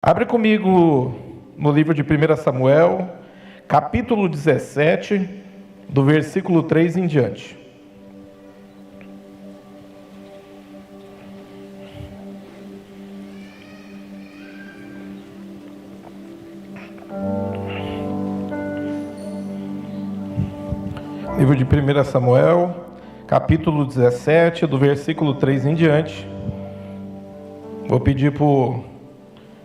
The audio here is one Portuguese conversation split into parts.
Abre comigo no livro de 1 Samuel, capítulo 17, do versículo 3 em diante. Livro de 1 Samuel, capítulo 17, do versículo 3 em diante. Vou pedir para o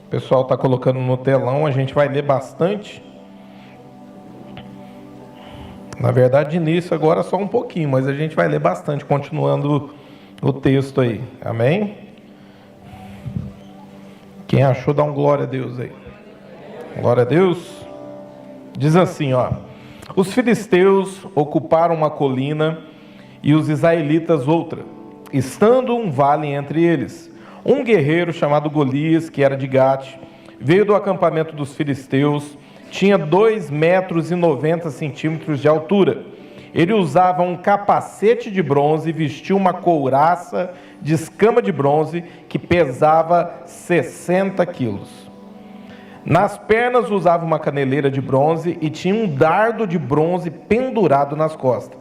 pessoal estar colocando no telão, a gente vai ler bastante. Na verdade, nisso agora só um pouquinho, mas a gente vai ler bastante, continuando o texto aí. Amém? Quem achou, dá um glória a Deus aí. Glória a Deus. Diz assim, ó: os filisteus ocuparam uma colina e os israelitas outra, estando um vale entre eles. Um guerreiro chamado Golias, que era de Gate, veio do acampamento dos filisteus, tinha 2,90 metros de altura. Ele usava um capacete de bronze e vestia uma couraça de escama de bronze que pesava 60 quilos. Nas pernas usava uma caneleira de bronze e tinha um dardo de bronze pendurado nas costas.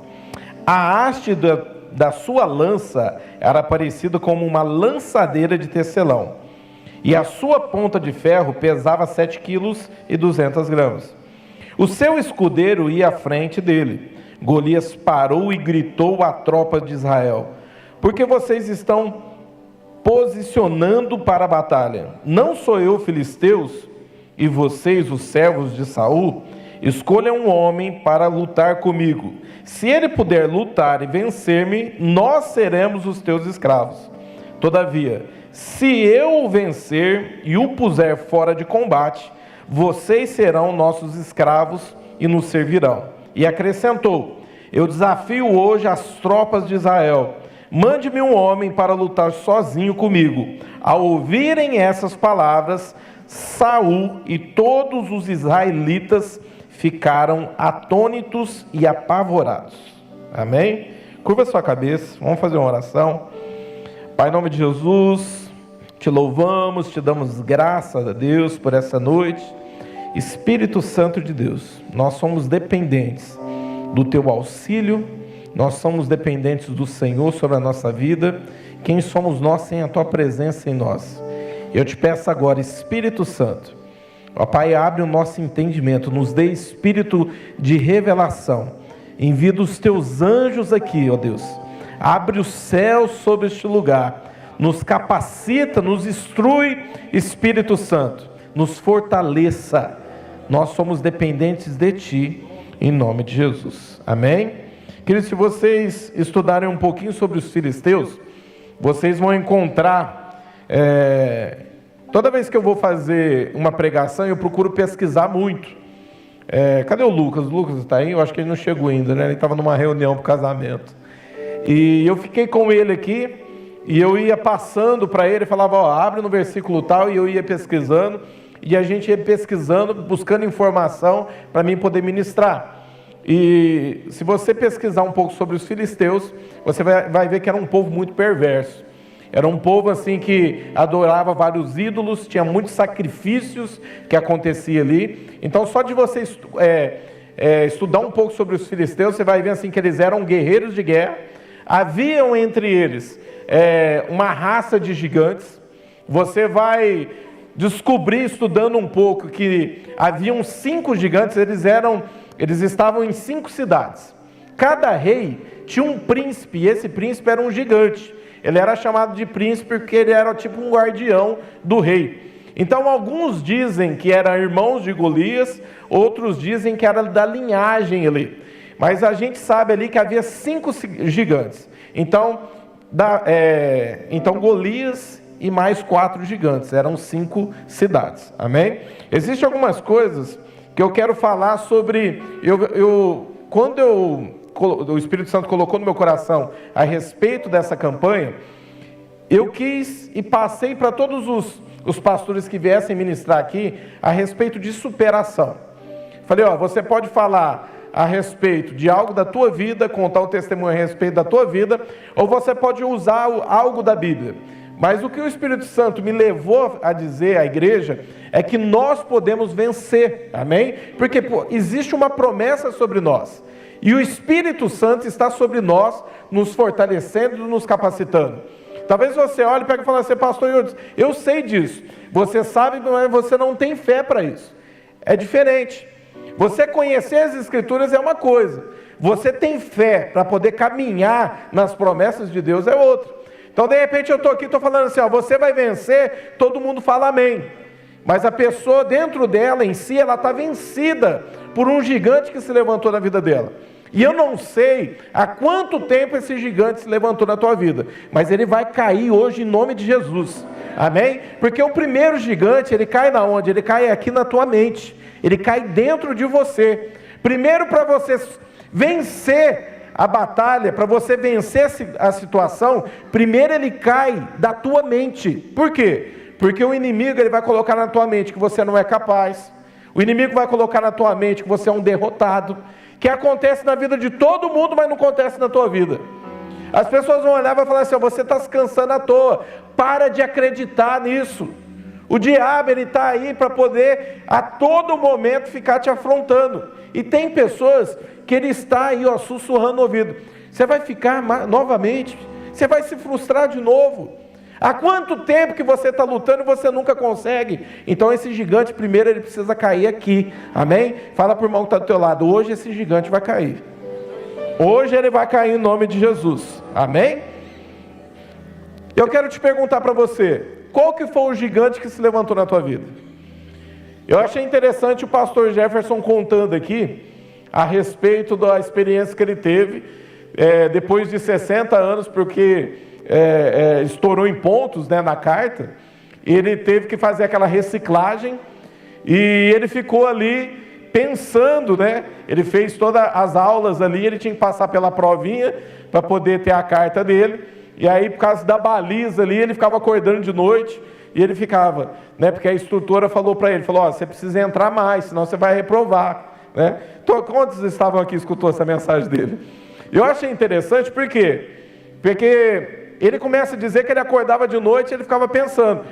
A haste da sua lança era parecida como uma lançadeira de tecelão, e a sua ponta de ferro pesava 7,2 kg. O seu escudeiro ia à frente dele. Golias parou e gritou à tropa de Israel: por que vocês estão posicionando para a batalha? Não sou eu, filisteus, e vocês, os servos de Saul? Escolha um homem para lutar comigo. Se ele puder lutar e vencer-me, nós seremos os teus escravos. Todavia, se eu o vencer e o puser fora de combate, vocês serão nossos escravos e nos servirão. E acrescentou: eu desafio hoje as tropas de Israel. Mande-me um homem para lutar sozinho comigo. Ao ouvirem essas palavras, Saul e todos os israelitas ficaram atônitos e apavorados. Amém? Curva sua cabeça, vamos fazer uma oração. Pai, em nome de Jesus, te louvamos, te damos graças a Deus por essa noite. Espírito Santo de Deus, nós somos dependentes do teu auxílio, nós somos dependentes do Senhor sobre a nossa vida. Quem somos nós sem a tua presença em nós? Eu te peço agora, Espírito Santo, ó Pai, abre o nosso entendimento, nos dê espírito de revelação, envia os teus anjos aqui, ó Deus, abre o céu sobre este lugar, nos capacita, nos instrui, Espírito Santo, nos fortaleça. Nós somos dependentes de Ti, em nome de Jesus, amém? Queridos, se vocês estudarem um pouquinho sobre os filisteus, vocês vão encontrar, toda vez que eu vou fazer uma pregação, eu procuro pesquisar muito. Cadê o Lucas? O Lucas está aí? Eu acho que ele não chegou ainda, né? Ele estava numa reunião para o casamento. E eu fiquei com ele aqui, e eu ia passando para ele, falava, ó, abre no versículo tal, e eu ia pesquisando, e a gente ia pesquisando, buscando informação para mim poder ministrar. E se você pesquisar um pouco sobre os filisteus, você vai ver que era um povo muito perverso. Era um povo assim que adorava vários ídolos, tinha muitos sacrifícios que acontecia ali. Então, só de você estudar um pouco sobre os filisteus, você vai ver assim que eles eram guerreiros de guerra. Haviam entre eles uma raça de gigantes. Você vai descobrir, estudando um pouco, que haviam 5 gigantes. Eles estavam em 5 cidades. Cada rei tinha um príncipe, e esse príncipe era um gigante. Ele era chamado de príncipe porque ele era tipo um guardião do rei. Então, alguns dizem que eram irmãos de Golias, outros dizem que era da linhagem ali. Mas a gente sabe ali que havia 5 gigantes. Então, Golias e mais 4 gigantes, eram 5 cidades. Amém? Existem algumas coisas que eu quero falar sobre. Quando o Espírito Santo colocou no meu coração a respeito dessa campanha, eu quis e passei para todos os pastores que viessem ministrar aqui a respeito de superação. Falei, ó, você pode falar a respeito de algo da tua vida, contar um testemunho a respeito da tua vida, ou você pode usar algo da Bíblia. Mas o que o Espírito Santo me levou a dizer à igreja é que nós podemos vencer, amém? Porque existe uma promessa sobre nós. E o Espírito Santo está sobre nós, nos fortalecendo, nos capacitando. Talvez você olhe e pegue e fale assim, pastor, eu sei disso. Você sabe, mas você não tem fé para isso. É diferente. Você conhecer as Escrituras é uma coisa. Você tem fé para poder caminhar nas promessas de Deus é outra. Então, de repente, eu estou aqui, estou falando assim, ó, você vai vencer, todo mundo fala amém. Mas a pessoa dentro dela, em si, ela está vencida por um gigante que se levantou na vida dela. E eu não sei há quanto tempo esse gigante se levantou na tua vida, mas ele vai cair hoje em nome de Jesus, amém? Porque o primeiro gigante, ele cai na onde? Ele cai aqui na tua mente, ele cai dentro de você. Primeiro, para você vencer a batalha, para você vencer a situação, primeiro ele cai da tua mente. Por quê? Porque o inimigo ele vai colocar na tua mente que você não é capaz, o inimigo vai colocar na tua mente que você é um derrotado, que acontece na vida de todo mundo, mas não acontece na tua vida. As pessoas vão olhar e vão falar assim, você está se cansando à toa, para de acreditar nisso. O diabo ele está aí para poder a todo momento ficar te afrontando. E tem pessoas que ele está aí ó, sussurrando no ouvido, você vai ficar novamente, você vai se frustrar de novo. Há quanto tempo que você está lutando e você nunca consegue? Então esse gigante primeiro ele precisa cair aqui, amém? Fala para o irmão que está do teu lado, hoje esse gigante vai cair. Hoje ele vai cair em nome de Jesus, amém? Eu quero te perguntar para você, qual que foi o gigante que se levantou na tua vida? Eu achei interessante o pastor Jefferson contando aqui, a respeito da experiência que ele teve, depois de 60 anos, porque... estourou em pontos, né, na carta, ele teve que fazer aquela reciclagem, e ele ficou ali pensando, né, ele fez todas as aulas ali, ele tinha que passar pela provinha, para poder ter a carta dele, e aí por causa da baliza ali, ele ficava acordando de noite, e ele ficava, né, porque a instrutora falou para ele, falou, ó, você precisa entrar mais, senão você vai reprovar, né? Então, quantos estavam aqui e escutou essa mensagem dele? Eu achei interessante, por quê? Porque ele começa a dizer que ele acordava de noite e ele ficava pensando,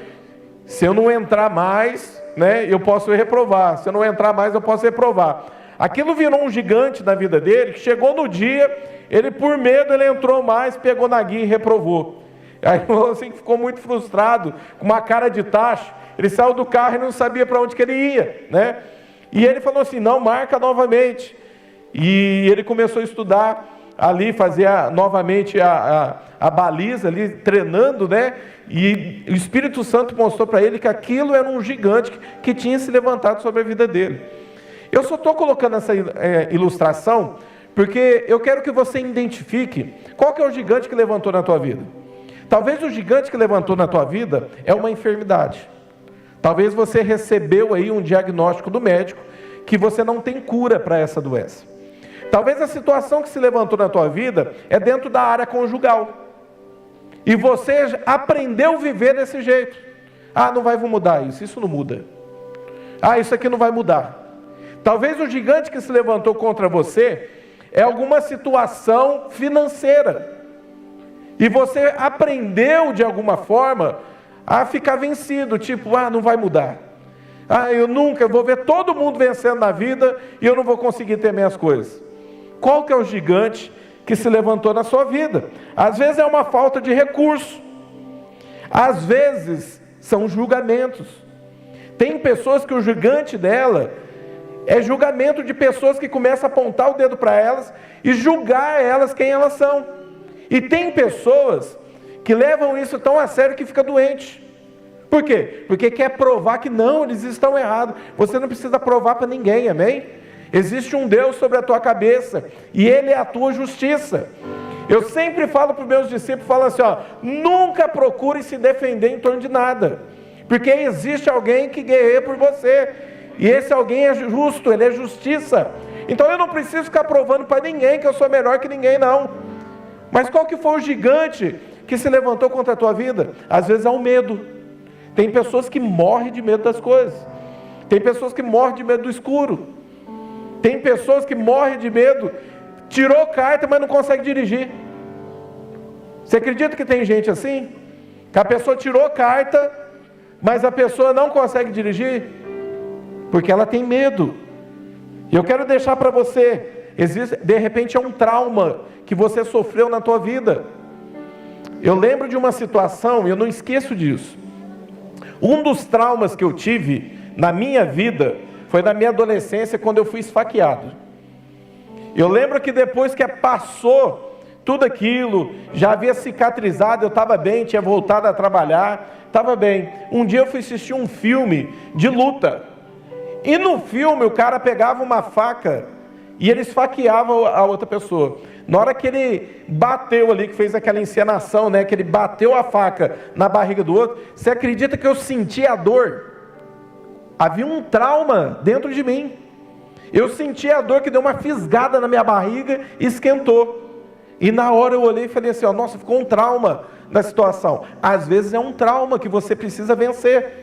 se eu não entrar mais, né, eu posso reprovar, se eu não entrar mais eu posso reprovar. Aquilo virou um gigante na vida dele, que chegou no dia, ele por medo, ele entrou mais, pegou na guia e reprovou. Aí assim, ficou muito frustrado, com uma cara de tacho, ele saiu do carro e não sabia para onde que ele ia, né? E ele falou assim, não, marca novamente. E ele começou a estudar ali, fazer novamente a baliza ali, treinando, né? E o Espírito Santo mostrou para ele que aquilo era um gigante que tinha se levantado sobre a vida dele. Eu só estou colocando essa ilustração porque eu quero que você identifique qual que é o gigante que levantou na tua vida. Talvez o gigante que levantou na tua vida é uma enfermidade. Talvez você recebeu aí um diagnóstico do médico que você não tem cura para essa doença. Talvez a situação que se levantou na tua vida é dentro da área conjugal. E você aprendeu a viver desse jeito. Ah, não vai mudar isso, isso não muda. Ah, isso aqui não vai mudar. Talvez o gigante que se levantou contra você é alguma situação financeira. E você aprendeu de alguma forma a ficar vencido, tipo, ah, não vai mudar. Ah, eu vou ver todo mundo vencendo na vida e eu não vou conseguir ter minhas coisas. Qual que é o gigante que se levantou na sua vida? Às vezes é uma falta de recurso. Às vezes são julgamentos. Tem pessoas que o gigante dela é julgamento de pessoas que começam a apontar o dedo para elas e julgar elas quem elas são. E tem pessoas que levam isso tão a sério que fica doente. Por quê? Porque quer provar que não, eles estão errados. Você não precisa provar para ninguém, amém? Existe um Deus sobre a tua cabeça e Ele é a tua justiça. Eu sempre falo para os meus discípulos, falo assim, ó, nunca procure se defender em torno de nada, porque existe alguém que guerreia por você, e esse alguém é justo, Ele é justiça. Então eu não preciso ficar provando para ninguém que eu sou melhor que ninguém, não. Mas qual que foi o gigante que se levantou contra a tua vida? Às vezes é o medo. Tem pessoas que morrem de medo das coisas. Tem pessoas que morrem de medo do escuro. Tem pessoas que morrem de medo, tirou carta, mas não consegue dirigir. Você acredita que tem gente assim? Que a pessoa tirou carta, mas a pessoa não consegue dirigir porque ela tem medo. E eu quero deixar para você, existe, de repente é um trauma que você sofreu na tua vida. Eu lembro de uma situação, eu não esqueço disso. Um dos traumas que eu tive na minha vida foi na minha adolescência, quando eu fui esfaqueado. Eu lembro que depois que passou tudo aquilo, já havia cicatrizado, eu estava bem, tinha voltado a trabalhar, estava bem. Um dia eu fui assistir um filme de luta, e no filme o cara pegava uma faca e ele esfaqueava a outra pessoa. Na hora que ele bateu ali, que fez aquela encenação, né, que ele bateu a faca na barriga do outro, você acredita que eu senti a dor? Havia um trauma dentro de mim. Eu senti a dor que deu uma fisgada na minha barriga e esquentou. E na hora eu olhei e falei assim, ó, nossa, ficou um trauma na situação. Às vezes é um trauma que você precisa vencer.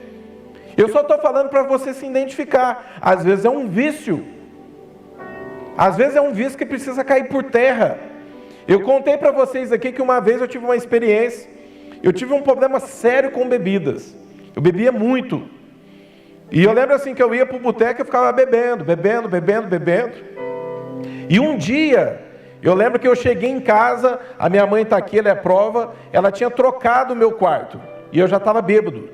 Eu só estou falando para você se identificar. Às vezes é um vício. Às vezes é um vício que precisa cair por terra. Eu contei para vocês aqui que uma vez eu tive uma experiência. Eu tive um problema sério com bebidas. Eu bebia muito. E eu lembro assim que eu ia para o boteco e ficava bebendo. E um dia, eu lembro que eu cheguei em casa, a minha mãe está aqui, ela é prova, ela tinha trocado o meu quarto. E eu já estava bêbado.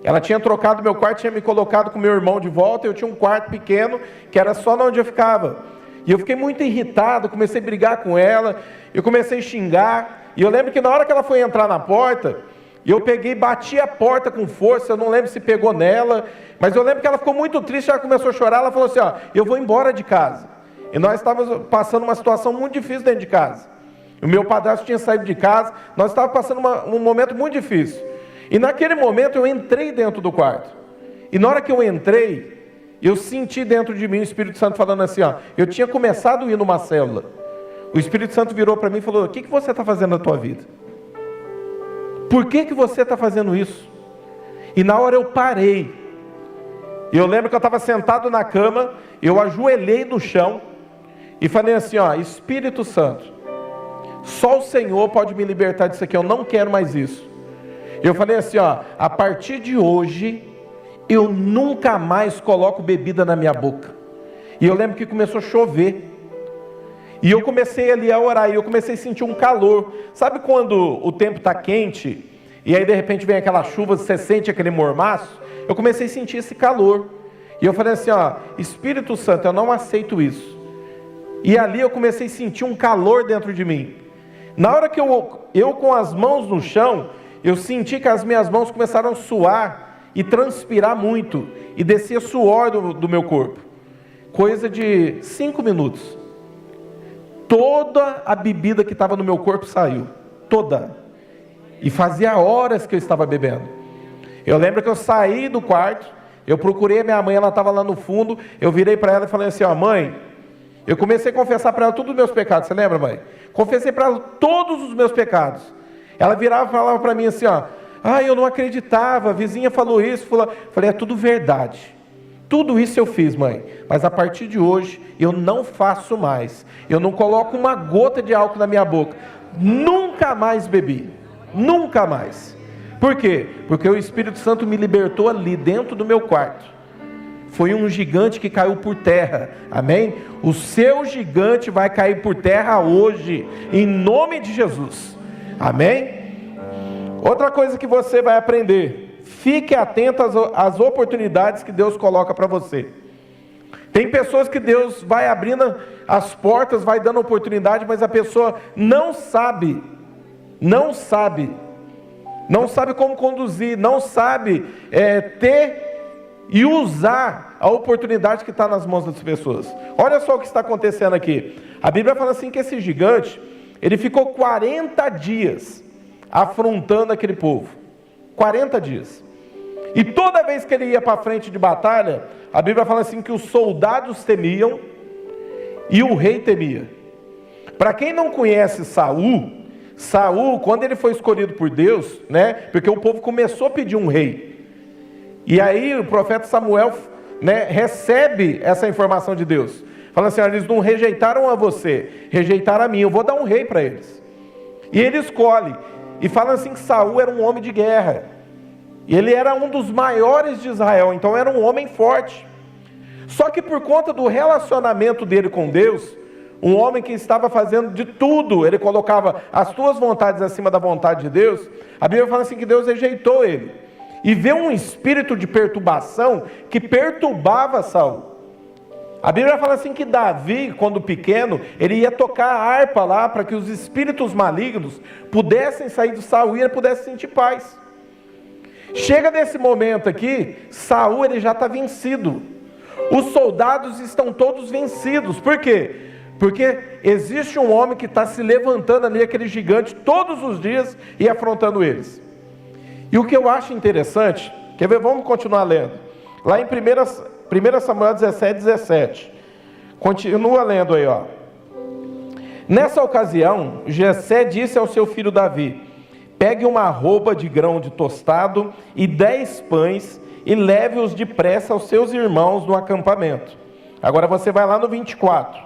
Ela tinha trocado meu quarto, tinha me colocado com meu irmão de volta, eu tinha um quarto pequeno, que era só onde eu ficava. E eu fiquei muito irritado, comecei a brigar com ela, eu comecei a xingar, e eu lembro que na hora que ela foi entrar na porta, eu peguei, bati a porta com força, eu não lembro se pegou nela, mas eu lembro que ela ficou muito triste, ela começou a chorar, ela falou assim, ó, eu vou embora de casa. E nós estávamos passando uma situação muito difícil dentro de casa. O meu padrasto tinha saído de casa, nós estávamos passando um momento muito difícil. E naquele momento eu entrei dentro do quarto. E na hora que eu entrei, eu senti dentro de mim o Espírito Santo falando assim, ó, eu tinha começado a ir numa célula. O Espírito Santo virou para mim e falou, o que você está fazendo na tua vida? Por que você está fazendo isso? E na hora eu parei. Eu lembro que eu estava sentado na cama, eu ajoelhei no chão e falei assim, ó, Espírito Santo, só o Senhor pode me libertar disso aqui, eu não quero mais isso. Eu falei assim, ó, a partir de hoje, eu nunca mais coloco bebida na minha boca. E eu lembro que começou a chover. E eu comecei ali a orar, e eu comecei a sentir um calor. Sabe quando o tempo está quente, e aí de repente vem aquela chuva, você sente aquele mormaço? Eu comecei a sentir esse calor. E eu falei assim, ó, Espírito Santo, eu não aceito isso. E ali eu comecei a sentir um calor dentro de mim. Na hora que eu com as mãos no chão, eu senti que as minhas mãos começaram a suar e transpirar muito, e descia suor do meu corpo. Coisa de 5 minutos. Toda a bebida que estava no meu corpo saiu. Toda. E fazia horas que eu estava bebendo. Eu lembro que eu saí do quarto, eu procurei a minha mãe, ela estava lá no fundo, eu virei para ela e falei assim, ó, mãe, eu comecei a confessar para ela todos os meus pecados, você lembra, mãe? Confessei para ela todos os meus pecados. Ela virava e falava para mim assim, ó, eu não acreditava, a vizinha falou isso, falei, é tudo verdade. Tudo isso eu fiz, mãe, mas a partir de hoje eu não faço mais. Eu não coloco uma gota de álcool na minha boca. Nunca mais bebi. Nunca mais. Por quê? Porque o Espírito Santo me libertou ali dentro do meu quarto. Foi um gigante que caiu por terra. Amém? O seu gigante vai cair por terra hoje, em nome de Jesus. Amém? Outra coisa que você vai aprender: fique atento às oportunidades que Deus coloca para você. Tem pessoas que Deus vai abrindo as portas, vai dando oportunidade, mas a pessoa não sabe como conduzir, não sabe ter e usar a oportunidade que está nas mãos das pessoas. Olha só o que está acontecendo aqui. A Bíblia fala assim que esse gigante, ele ficou 40 dias afrontando aquele povo. 40 dias. E toda vez que ele ia para frente de batalha, a Bíblia fala assim que os soldados temiam e o rei temia. Para quem não conhece Saul, quando ele foi escolhido por Deus, né, porque o povo começou a pedir um rei. E aí o profeta Samuel, né, recebe essa informação de Deus. Fala assim, eles não rejeitaram a você, rejeitaram a mim, eu vou dar um rei para eles. E ele escolhe. e fala assim que Saul era um homem de guerra. E ele era um dos maiores de Israel, então era um homem forte. Só que por conta do relacionamento dele com Deus, um homem que estava fazendo de tudo, ele colocava as suas vontades acima da vontade de Deus, a Bíblia fala assim que Deus rejeitou ele. E veio um espírito de perturbação que perturbava Saul. A Bíblia fala assim que Davi, quando pequeno, ele ia tocar a harpa lá para que os espíritos malignos pudessem sair de Saul e ele pudesse sentir paz. Chega nesse momento aqui, Saul ele já está vencido. Os soldados estão todos vencidos. Por quê? Porque existe um homem que está se levantando ali, aquele gigante, todos os dias e afrontando eles. E o que eu acho interessante, quer ver? Vamos continuar lendo. Lá em 1 Samuel 17. Continua lendo aí, ó. Nessa ocasião, Jessé disse ao seu filho Davi: pegue uma arroba de grão de tostado e 10 pães e leve-os depressa aos seus irmãos no acampamento. Agora você vai lá no 24.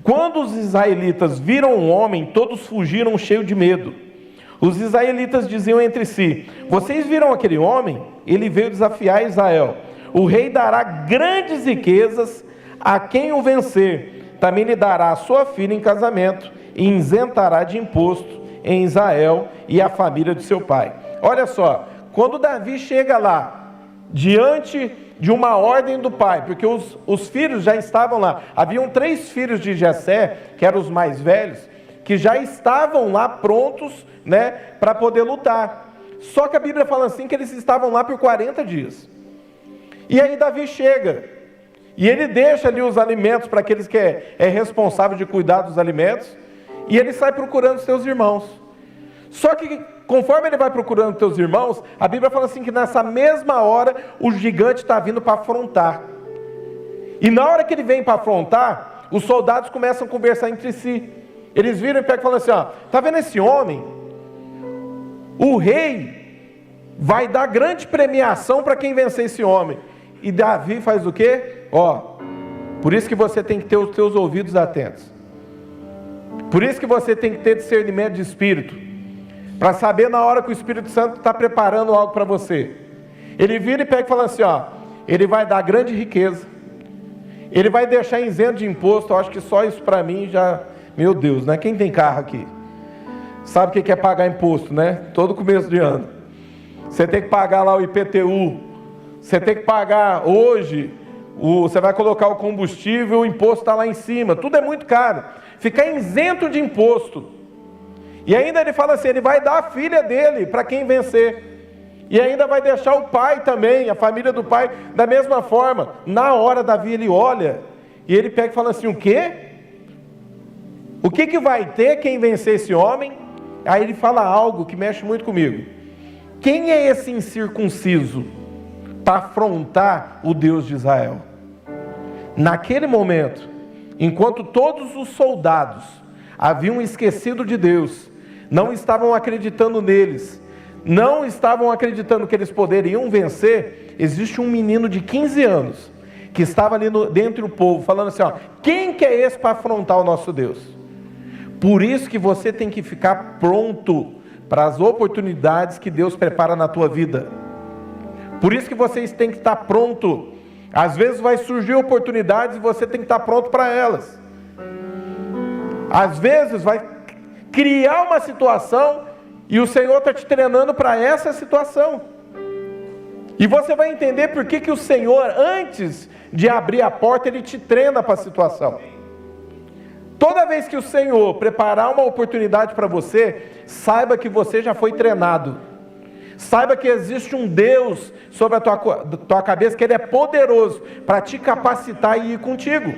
Quando os israelitas viram um homem, todos fugiram cheios de medo. Os israelitas diziam entre si: vocês viram aquele homem? Ele veio desafiar Israel. O rei dará grandes riquezas a quem o vencer. Também lhe dará a sua filha em casamento e isentará de imposto em Israel e a família de seu pai. Olha só, quando Davi chega lá, diante de uma ordem do pai, porque os filhos já estavam lá. Haviam 3 filhos de Jessé, que eram os mais velhos, que já estavam lá prontos, né, para poder lutar. Só que a Bíblia fala assim que eles estavam lá por 40 dias. E aí Davi chega, e ele deixa ali os alimentos para aqueles que é responsável de cuidar dos alimentos, e ele sai procurando seus irmãos. Só que conforme ele vai procurando seus irmãos, a Bíblia fala assim que nessa mesma hora o gigante está vindo para afrontar. E na hora que ele vem para afrontar, os soldados começam a conversar entre si. Eles viram e pegam e falam assim: ó, tá vendo esse homem? O rei vai dar grande premiação para quem vencer esse homem. E Davi faz o quê? Ó, por isso que você tem que ter os seus ouvidos atentos. Por isso que você tem que ter discernimento de espírito, para saber na hora que o Espírito Santo está preparando algo para você. Ele vira e pega e fala assim: ó, ele vai dar grande riqueza, ele vai deixar isento de imposto. Eu acho que só isso para mim já, meu Deus, né? Quem tem carro aqui sabe o que é pagar imposto, né? Todo começo de ano você tem que pagar lá o IPTU, você tem que pagar hoje, você vai colocar o combustível, o imposto está lá em cima, tudo é muito caro. Ficar isento de imposto. E ainda ele fala assim, ele vai dar a filha dele para quem vencer. E ainda vai deixar o pai também, a família do pai, da mesma forma. Na hora, Davi, ele olha, e ele pega e fala assim: o quê? O que vai ter quem vencer esse homem? Aí ele fala algo que mexe muito comigo. Quem é esse incircunciso para afrontar o Deus de Israel? Naquele momento, enquanto todos os soldados haviam esquecido de Deus, não estavam acreditando neles, não estavam acreditando que eles poderiam vencer, existe um menino de 15 anos, que estava ali dentro do povo, falando assim: ó, quem que é esse para afrontar o nosso Deus? Por isso que você tem que ficar pronto para as oportunidades que Deus prepara na tua vida. Por isso que vocês têm que estar pronto. Às vezes vai surgir oportunidades e você tem que estar pronto para elas. Às vezes vai criar uma situação e o Senhor está te treinando para essa situação. E você vai entender por que o Senhor, antes de abrir a porta, Ele te treina para a situação. Toda vez que o Senhor preparar uma oportunidade para você, saiba que você já foi treinado. Saiba que existe um Deus sobre a tua cabeça, que Ele é poderoso para te capacitar e ir contigo.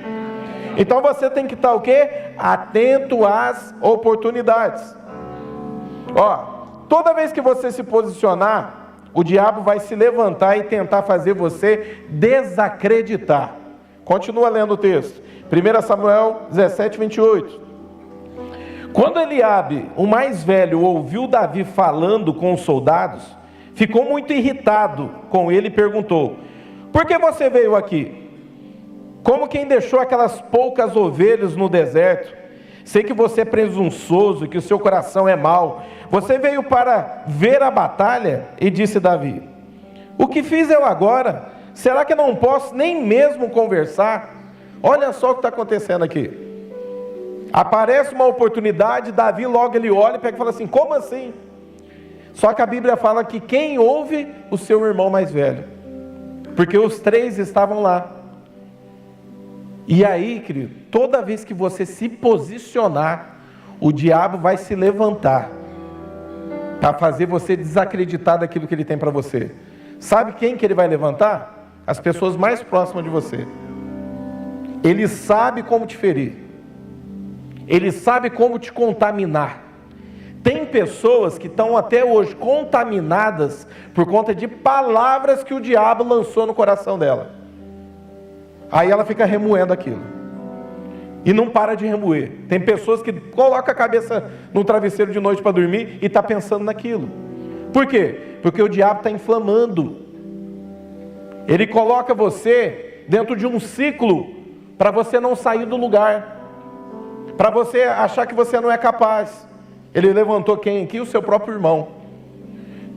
Então você tem que estar o quê? Atento às oportunidades. Ó, toda vez que você se posicionar, o diabo vai se levantar e tentar fazer você desacreditar. Continua lendo o texto. 1 Samuel 17, 28. Quando Eliabe, o mais velho, ouviu Davi falando com os soldados, ficou muito irritado com ele e perguntou: por que você veio aqui? Como quem deixou aquelas poucas ovelhas no deserto? sei que você é presunçoso, que o seu coração é mau. Você veio para ver a batalha, e disse Davi: o que fiz eu agora? Será que não posso nem mesmo conversar? Olha só o que está acontecendo aqui. Aparece uma oportunidade, Davi logo ele olha e pega e fala assim: como assim? Só que a Bíblia fala que quem ouve o seu irmão mais velho, porque os três estavam lá. E aí, querido, toda vez que você se posicionar, o diabo vai se levantar para fazer você desacreditar daquilo que ele tem para você. Sabe quem que ele vai levantar? As pessoas mais próximas de você. Ele sabe como te ferir. Ele sabe como te contaminar. Tem pessoas que estão até hoje contaminadas por conta de palavras que o diabo lançou no coração dela. Aí ela fica remoendo aquilo. E não para de remoer. Tem pessoas que colocam a cabeça no travesseiro de noite para dormir e está pensando naquilo. Por quê? Porque o diabo está inflamando. Ele coloca você dentro de um ciclo para você não sair do lugar. Para você achar que você não é capaz. Ele levantou quem aqui? O seu próprio irmão.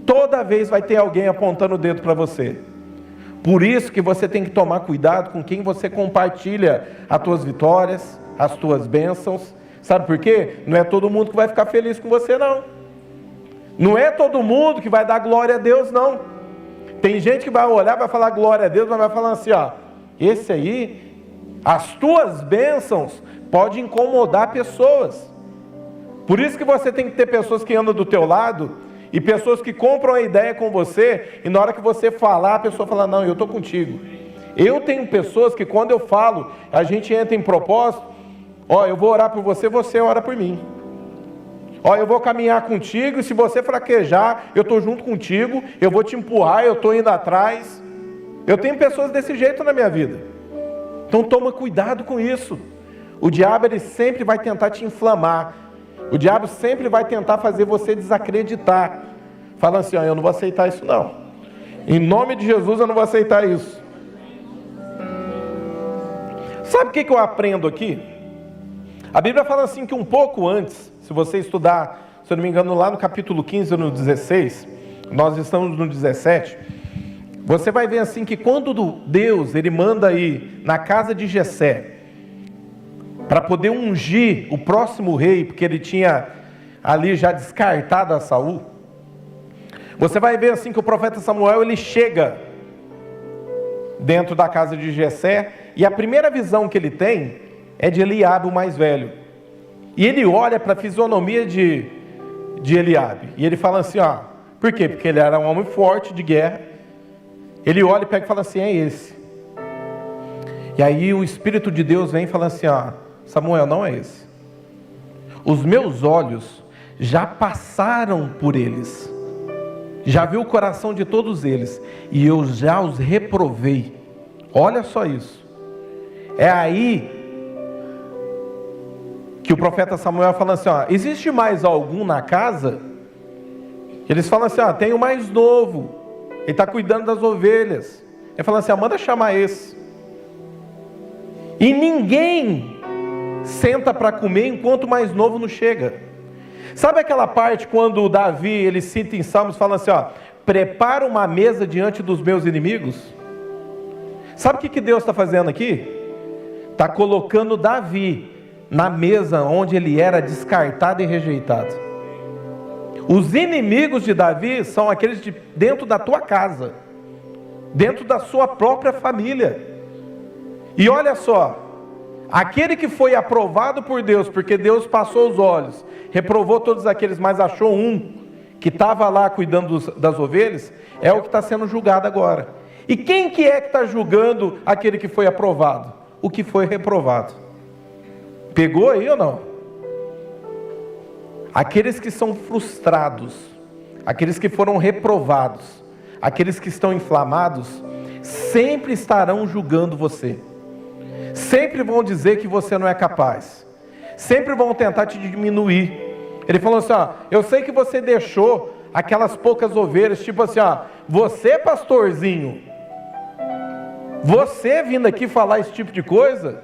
Toda vez vai ter alguém apontando o dedo para você. Por isso que você tem que tomar cuidado com quem você compartilha as tuas vitórias, as tuas bênçãos. Sabe por quê? Não é todo mundo que vai ficar feliz com você, não. Não é todo mundo que vai dar glória a Deus, não. Tem gente que vai olhar, vai falar glória a Deus, mas vai falar assim, ó, esse aí, as tuas bênçãos podem incomodar pessoas. Por isso que você tem que ter pessoas que andam do teu lado e pessoas que compram a ideia com você e na hora que você falar, a pessoa fala, não, eu estou contigo. Eu tenho pessoas que quando eu falo, a gente entra em propósito, ó, eu vou orar por você, você ora por mim. Ó, eu vou caminhar contigo e se você fraquejar, eu estou junto contigo, eu vou te empurrar, eu estou indo atrás. Eu tenho pessoas desse jeito na minha vida. Então toma cuidado com isso. O diabo ele sempre vai tentar te inflamar. O diabo sempre vai tentar fazer você desacreditar. Falando assim, ó, eu não vou aceitar isso não. Em nome de Jesus eu não vou aceitar isso. Sabe o que eu aprendo aqui? A Bíblia fala assim que um pouco antes, se você estudar, se eu não me engano, lá no capítulo 15 ou no 16, nós estamos no 17, você vai ver assim que quando Deus, ele manda ir na casa de Jessé, para poder ungir o próximo rei, porque ele tinha ali já descartado a Saul, você vai ver assim que o profeta Samuel, ele chega dentro da casa de Jessé, e a primeira visão que ele tem é de Eliabe, o mais velho. E ele olha para a fisionomia de Eliabe, e ele fala assim, ó, por quê? Porque ele era um homem forte de guerra. Ele olha e pega e fala assim, é esse. E aí o Espírito de Deus vem e fala assim, ó, Samuel, não é esse. Os meus olhos já passaram por eles, já vi o coração de todos eles, e eu já os reprovei. Olha só isso. É aí que o profeta Samuel fala assim, ó, existe mais algum na casa? Eles falam assim, ó, tem o mais novo, ele está cuidando das ovelhas. Ele fala assim, ó, manda chamar esse. E ninguém senta para comer enquanto o mais novo não chega. Sabe aquela parte quando o Davi, ele cita em Salmos, fala assim, ó, prepara uma mesa diante dos meus inimigos? Sabe o que Deus está fazendo aqui? Está colocando Davi na mesa onde ele era descartado e rejeitado. Os inimigos de Davi são aqueles de dentro da tua casa, dentro da sua própria família. E olha só, aquele que foi aprovado por Deus, porque Deus passou os olhos, reprovou todos aqueles, mas achou um que estava lá cuidando das ovelhas, é o que está sendo julgado agora. E quem que é que está julgando aquele que foi aprovado? O que foi reprovado. Pegou aí ou não? Aqueles que são frustrados, aqueles que foram reprovados, aqueles que estão inflamados, sempre estarão julgando você. Sempre vão dizer que você não é capaz. Sempre vão tentar te diminuir. Ele falou assim, ó, eu sei que você deixou aquelas poucas ovelhas, tipo assim, ó, você pastorzinho, você vindo aqui falar esse tipo de coisa?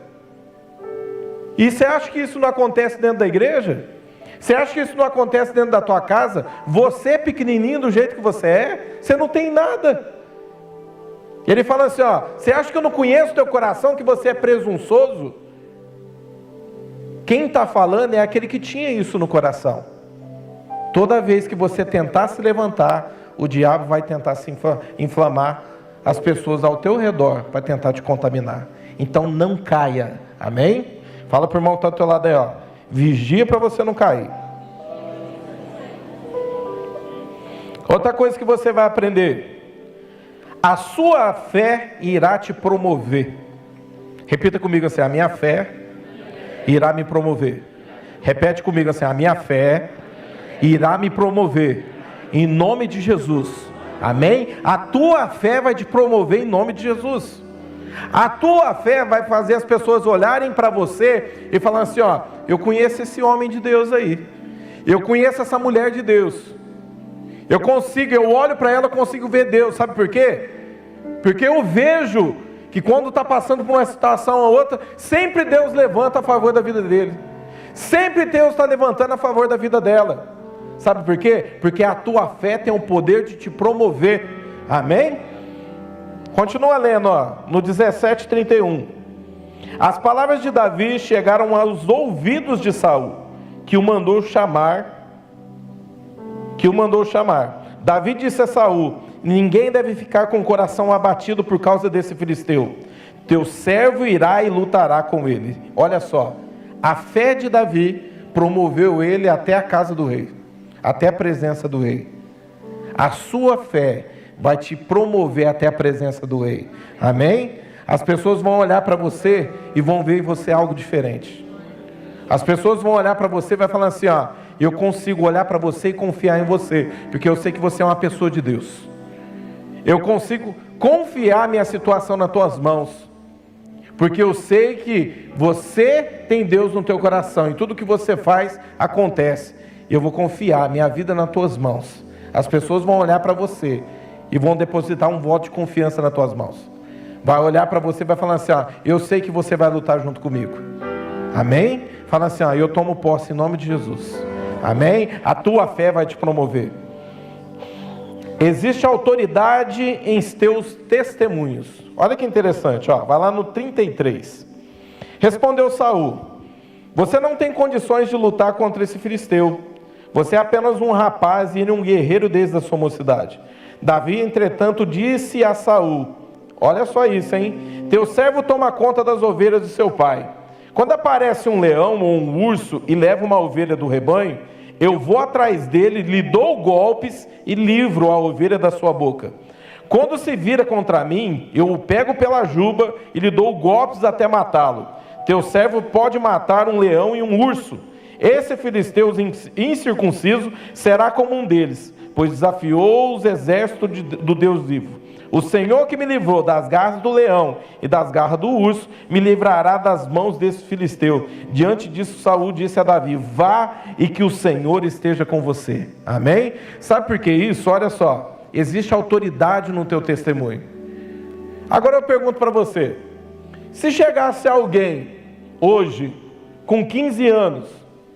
E você acha que isso não acontece dentro da igreja? Você acha que isso não acontece dentro da tua casa? Você é pequenininho do jeito que você é, você não tem nada. Ele fala assim, ó, você acha que eu não conheço teu coração, que você é presunçoso? Quem está falando é aquele que tinha isso no coração. Toda vez que você tentar se levantar, o diabo vai tentar se inflamar as pessoas ao teu redor para tentar te contaminar. Então não caia, amém? Fala para o irmão que está do teu lado aí, ó, vigia para você não cair. Outra coisa que você vai aprender: a sua fé irá te promover. Repita comigo assim: a minha fé irá me promover. Repete comigo assim: a minha fé irá me promover, em nome de Jesus, amém? A tua fé vai te promover em nome de Jesus. A tua fé vai fazer as pessoas olharem para você e falar assim, ó, eu conheço esse homem de Deus aí, eu conheço essa mulher de Deus, eu olho para ela, eu consigo ver Deus. Sabe por quê? Porque eu vejo que quando está passando por uma situação ou outra, sempre Deus levanta a favor da vida dele, sempre Deus está levantando a favor da vida dela. Sabe por quê? Porque a tua fé tem o poder de te promover, amém? Continua lendo, ó, no 17:31. As palavras de Davi chegaram aos ouvidos de Saul, que o mandou chamar. Davi disse a Saul: ninguém deve ficar com o coração abatido por causa desse filisteu. Teu servo irá e lutará com ele. Olha só, a fé de Davi promoveu ele até a casa do rei, até a presença do rei. A sua fé vai te promover até a presença do rei, amém? As pessoas vão olhar para você e vão ver em você algo diferente. As pessoas vão olhar para você e vai falar assim, ó, eu consigo olhar para você e confiar em você, porque eu sei que você é uma pessoa de Deus. Eu consigo confiar minha situação nas tuas mãos, porque eu sei que você tem Deus no teu coração, e tudo que você faz acontece. Eu vou confiar minha vida nas tuas mãos. As pessoas vão olhar para você e vão depositar um voto de confiança nas tuas mãos. Vai olhar para você e vai falar assim, ó, eu sei que você vai lutar junto comigo, amém? Fala assim, ó, eu tomo posse em nome de Jesus, amém? A tua fé vai te promover. Existe autoridade em teus testemunhos. Olha que interessante, ó, vai lá no 33. Respondeu Saul: você não tem condições de lutar contra esse filisteu. Você é apenas um rapaz e ele um guerreiro desde a sua mocidade. Davi, entretanto, disse a Saul: olha só isso, hein? Teu servo toma conta das ovelhas de seu pai. Quando aparece um leão ou um urso e leva uma ovelha do rebanho, eu vou atrás dele, lhe dou golpes e livro a ovelha da sua boca. Quando se vira contra mim, eu o pego pela juba e lhe dou golpes até matá-lo. Teu servo pode matar um leão e um urso. Esse filisteu incircunciso será como um deles, pois desafiou os exércitos do Deus vivo. O Senhor que me livrou das garras do leão e das garras do urso, me livrará das mãos desse filisteu. Diante disso, Saul disse a Davi: vá e que o Senhor esteja com você. Amém? Sabe por que isso? Olha só, existe autoridade no teu testemunho. Agora eu pergunto para você, se chegasse alguém hoje com 15 anos,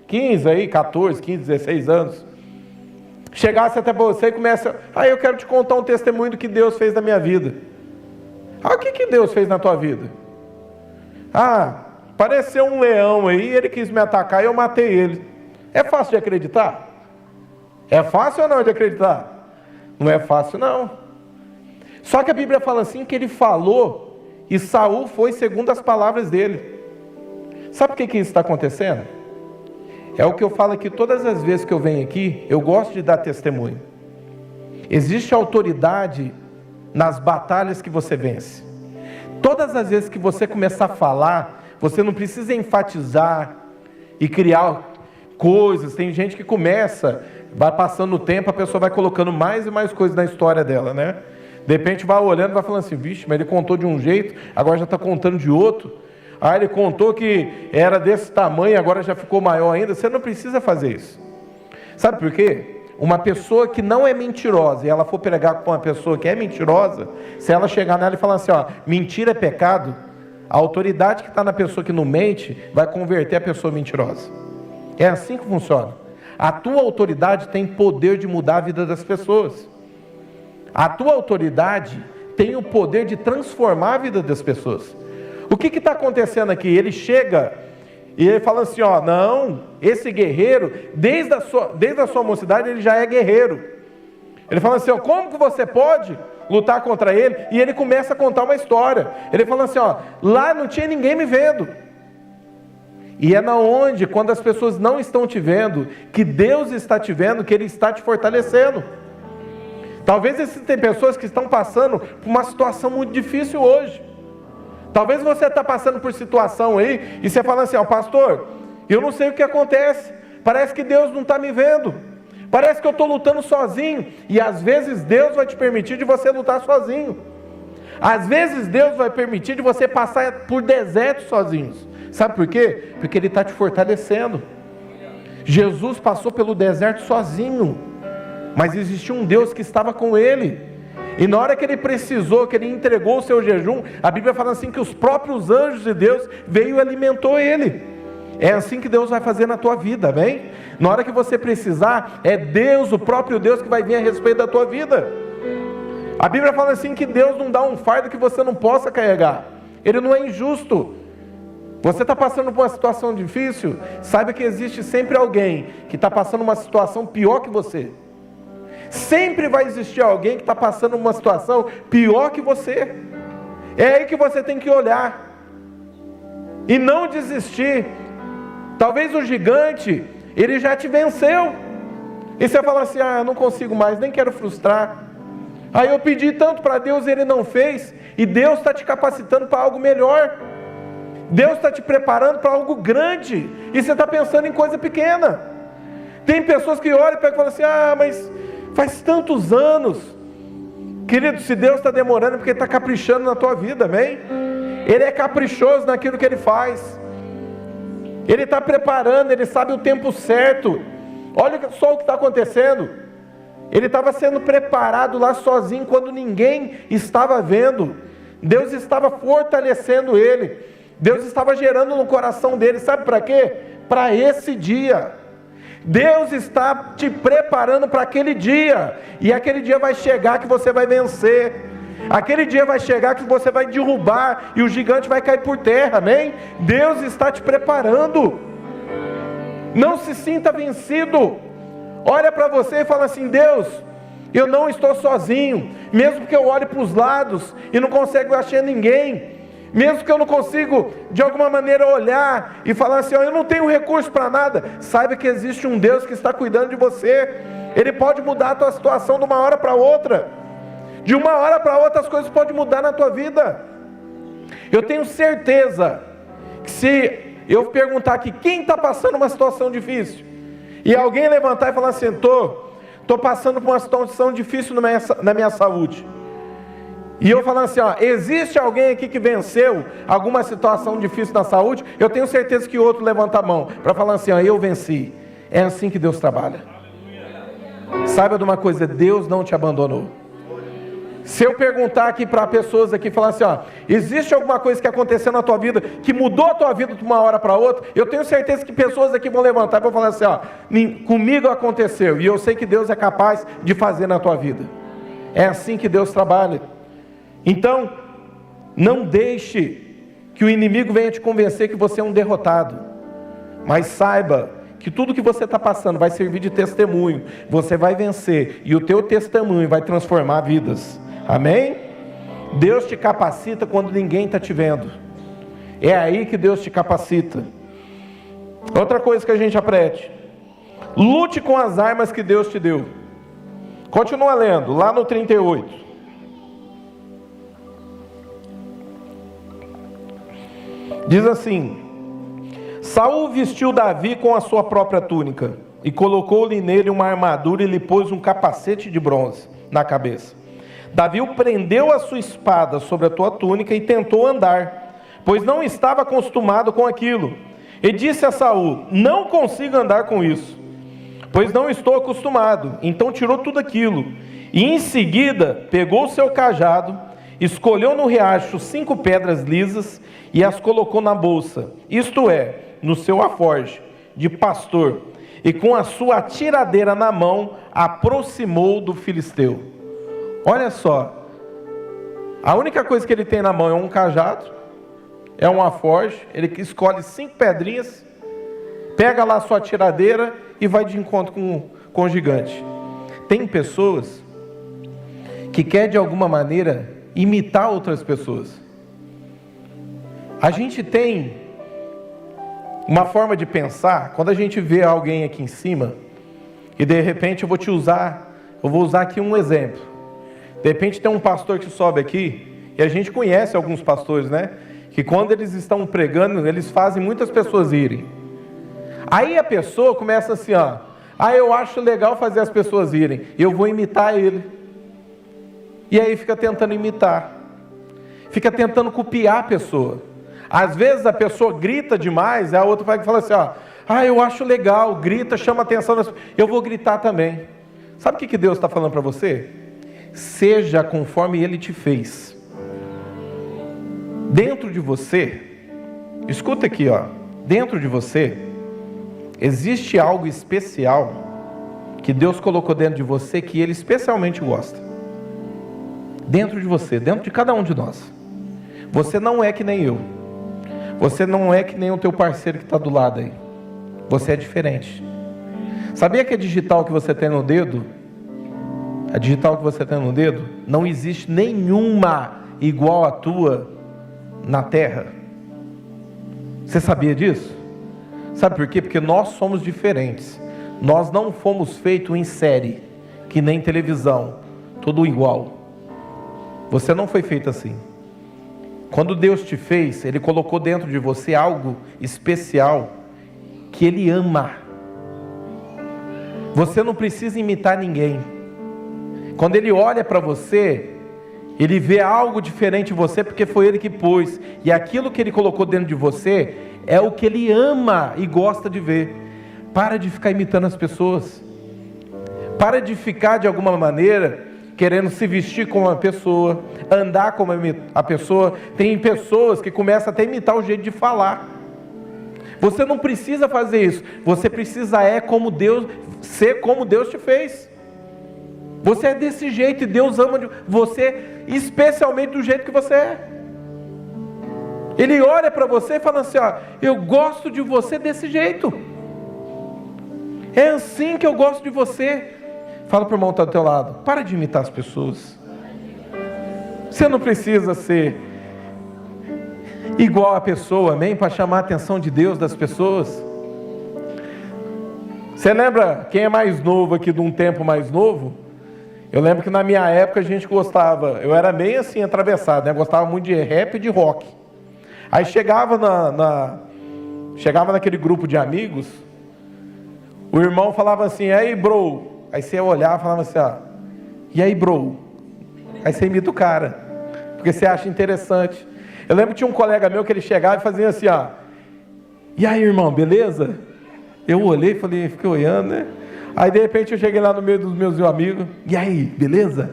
15 aí, 14, 15, 16 anos, chegasse até você e começa, eu quero te contar um testemunho do que Deus fez na minha vida. O que Deus fez na tua vida? Apareceu um leão aí, ele quis me atacar e eu matei ele. É fácil de acreditar? É fácil ou não de acreditar? Não é fácil não. Só que a Bíblia fala assim, que ele falou e Saul foi segundo as palavras dele. Sabe por que isso está acontecendo? É o que eu falo aqui todas as vezes que eu venho aqui, eu gosto de dar testemunho. Existe autoridade nas batalhas que você vence. Todas as vezes que você começar a falar, você não precisa enfatizar e criar coisas. Tem gente que começa, vai passando o tempo, a pessoa vai colocando mais e mais coisas na história dela, né? De repente vai olhando e vai falando assim, vixe, mas ele contou de um jeito, agora já está contando de outro. Ele contou que era desse tamanho, agora já ficou maior ainda. Você não precisa fazer isso. Sabe por quê? Uma pessoa que não é mentirosa, e ela for pregar com uma pessoa que é mentirosa, se ela chegar nela e falar assim, mentira é pecado, A autoridade que está na pessoa que não mente vai converter a pessoa mentirosa. É assim que funciona. A tua autoridade tem poder de mudar a vida das pessoas. A tua autoridade tem o poder de transformar a vida das pessoas. O que está acontecendo aqui? Ele chega e ele fala assim, ó, não, esse guerreiro, desde a sua mocidade, ele já é guerreiro. Ele fala assim, ó, como que você pode lutar contra ele? E ele começa a contar uma história. Ele fala assim, ó, lá não tinha ninguém me vendo. E é na onde, quando as pessoas não estão te vendo, que Deus está te vendo, que Ele está te fortalecendo. Talvez existem pessoas que estão passando por uma situação muito difícil hoje. Talvez você está passando por situação aí, e você fala assim, ó, pastor, eu não sei o que acontece, parece que Deus não está me vendo, parece que eu estou lutando sozinho, e às vezes Deus vai te permitir de você lutar sozinho. Às vezes Deus vai permitir de você passar por desertos sozinhos. Sabe por quê? Porque Ele está te fortalecendo. Jesus passou pelo deserto sozinho, mas existia um Deus que estava com Ele. E na hora que Ele precisou, que Ele entregou o seu jejum, a Bíblia fala assim que os próprios anjos de Deus veio e alimentou Ele. É assim que Deus vai fazer na tua vida, amém? Na hora que você precisar, é Deus, o próprio Deus, que vai vir a respeito da tua vida. A Bíblia fala assim que Deus não dá um fardo que você não possa carregar. Ele não é injusto. Você está passando por uma situação difícil, saiba que existe sempre alguém que está passando uma situação pior que você. Sempre vai existir alguém que está passando uma situação pior que você. É aí que você tem que olhar e não desistir. Talvez o gigante, ele já te venceu, e você fala assim, eu não consigo mais, nem quero frustrar. Aí eu pedi tanto para Deus e Ele não fez, e Deus está te capacitando para algo melhor. Deus está te preparando para algo grande, e você está pensando em coisa pequena. Tem pessoas que olham e falam assim, mas faz tantos anos. Querido, se Deus está demorando é porque Ele está caprichando na tua vida, amém? Ele é caprichoso naquilo que Ele faz. Ele está preparando, Ele sabe o tempo certo. Olha só o que está acontecendo. Ele estava sendo preparado lá sozinho, quando ninguém estava vendo. Deus estava fortalecendo ele. Deus estava gerando no coração dele, sabe para quê? Para esse dia. Deus está te preparando para aquele dia. E aquele dia vai chegar que você vai vencer. Aquele dia vai chegar que você vai derrubar e o gigante vai cair por terra, amém? Deus está te preparando. Não se sinta vencido. Olha para você e fala assim, Deus, eu não estou sozinho. Mesmo que eu olhe para os lados e não consigo achar ninguém, mesmo que eu não consigo de alguma maneira olhar e falar assim, eu não tenho recurso para nada, saiba que existe um Deus que está cuidando de você. Ele pode mudar a tua situação de uma hora para outra. De uma hora para outra as coisas podem mudar na tua vida. Eu tenho certeza que se eu perguntar aqui, quem está passando uma situação difícil? E alguém levantar e falar assim, estou passando por uma situação difícil na minha saúde. E eu falando assim, existe alguém aqui que venceu alguma situação difícil na saúde? Eu tenho certeza que outro levanta a mão para falar assim, eu venci. É assim que Deus trabalha. Saiba de uma coisa, Deus não te abandonou. Se eu perguntar aqui para pessoas aqui, falar assim, existe alguma coisa que aconteceu na tua vida, que mudou a tua vida de uma hora para outra? Eu tenho certeza que pessoas aqui vão levantar e vão falar assim, comigo aconteceu, e eu sei que Deus é capaz de fazer na tua vida. É assim que Deus trabalha. Então, não deixe que o inimigo venha te convencer que você é um derrotado, mas saiba que tudo que você está passando vai servir de testemunho. Você vai vencer, e o teu testemunho vai transformar vidas. Amém? Deus te capacita quando ninguém está te vendo. É aí que Deus te capacita. Outra coisa que a gente aprende: lute com as armas que Deus te deu. Continua lendo, lá no 38. Diz assim: Saul vestiu Davi com a sua própria túnica, e colocou-lhe nele uma armadura, e lhe pôs um capacete de bronze na cabeça. Davi prendeu a sua espada sobre a tua túnica e tentou andar, pois não estava acostumado com aquilo. E disse a Saul: não consigo andar com isso, pois não estou acostumado. Então tirou tudo aquilo, e em seguida pegou o seu cajado escolheu no riacho 5 pedras lisas e as colocou na bolsa, isto é, no seu alforje de pastor, e com a sua tiradeira na mão, aproximou do filisteu. Olha só, a única coisa que ele tem na mão é um cajado, é um alforje, ele escolhe 5 pedrinhas, pega lá a sua tiradeira e vai de encontro com o gigante. Tem pessoas que querem de alguma maneira imitar outras pessoas. A gente tem uma forma de pensar, quando a gente vê alguém aqui em cima, e de repente eu vou usar aqui um exemplo. De repente tem um pastor que sobe aqui, e a gente conhece alguns pastores, né? Que quando eles estão pregando, eles fazem muitas pessoas irem. Aí a pessoa começa assim, ó, eu acho legal fazer as pessoas irem, eu vou imitar ele. E aí fica tentando imitar, fica tentando copiar a pessoa. Às vezes a pessoa grita demais, a outra vai falar assim, ó, eu acho legal, grita, chama a atenção, eu vou gritar também. Sabe o que Deus está falando para você? Seja conforme Ele te fez. Dentro de você, escuta aqui, ó, dentro de você, existe algo especial que Deus colocou dentro de você que Ele especialmente gosta. Dentro de você, dentro de cada um de nós. Você não é que nem eu. Você não é que nem o teu parceiro que está do lado aí. Você é diferente. Sabia que a digital que você tem no dedo, a digital que você tem no dedo, não existe nenhuma igual à tua na Terra? Você sabia disso? Sabe por quê? Porque nós somos diferentes. Nós não fomos feitos em série, que nem televisão, tudo igual. Você não foi feito assim. Quando Deus te fez, Ele colocou dentro de você algo especial, que Ele ama. Você não precisa imitar ninguém. Quando Ele olha para você, Ele vê algo diferente em você, porque foi Ele que pôs. E aquilo que Ele colocou dentro de você, é o que Ele ama e gosta de ver. Para de ficar imitando as pessoas. Para de ficar de alguma maneira querendo se vestir como a pessoa, andar como a pessoa. Tem pessoas que começam até a imitar o jeito de falar. Você não precisa fazer isso. Você precisa ser como Deus te fez. Você é desse jeito e Deus ama você especialmente do jeito que você é. Ele olha para você e fala assim, eu gosto de você desse jeito. É assim que eu gosto de você. Fala para o irmão que está do teu lado, para de imitar as pessoas. Você não precisa ser igual a pessoa, amém? Para chamar a atenção de Deus das pessoas. Você lembra, quem é mais novo aqui, de um tempo mais novo? Eu lembro que na minha época a gente gostava, eu era meio assim atravessado, né? Gostava muito de rap e de rock. Aí chegava naquele grupo de amigos, o irmão falava assim, e aí bro? Aí você olhava e falava assim, e aí bro? Aí você imita o cara, porque você acha interessante. Eu lembro que tinha um colega meu que ele chegava e fazia assim, e aí irmão, beleza? Eu olhei e falei, fiquei olhando, né? Aí de repente eu cheguei lá no meio dos meus amigos, e aí, beleza?